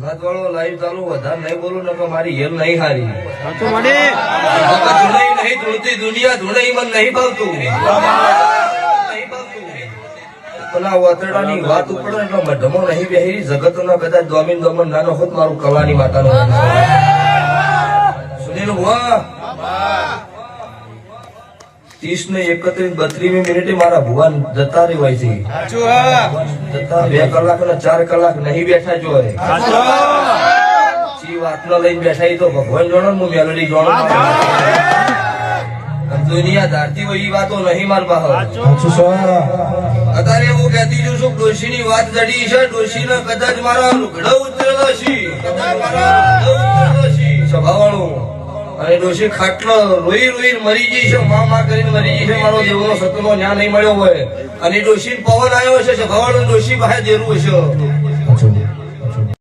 વખત વાળો લાઈવ ચાલુ વધારે નહીં બોલું ને મારી હેલ નહીં હારી નહીં ધૂળતી દુનિયા ધૂળે મન નહીં ભાવતું પેલા વાતરડાની વાત ઉપર એટલે મઢમો નહીં બેહી જગતના કદાચ દોમીન દોમન નાનો હોત મારું કલાની માતાનો સુનિલ ભુવા 30 ને 31 32 મિનિટે મારા ભુવન જતા રહેવાય છે જતા 2 કલાક ને 4 કલાક નહીં બેઠા જો ચી વાત ન લઈને બેઠા તો ભગવાન જોડો હું મેલોડી જોડો દુનિયા ધારતી હોય એ વાતો નહીં માર પાસે અત્યારે હું કહેતી છું શું ડોશી ની વાત જડી છે ડોશી ને કદાચ મારા લુગડો ઉતરેલો છે સ્વભાવવાળું અને ડોશી ખાટલો રોઈ રોઈ મરી ગઈ છે મા કરીને મરી ગઈ છે મારો દેવનો સતનો ન્યા નહીં મળ્યો હોય અને ડોશી પવન આવ્યો છે સ્વભાવવાળું ડોશી પાસે દેરું છે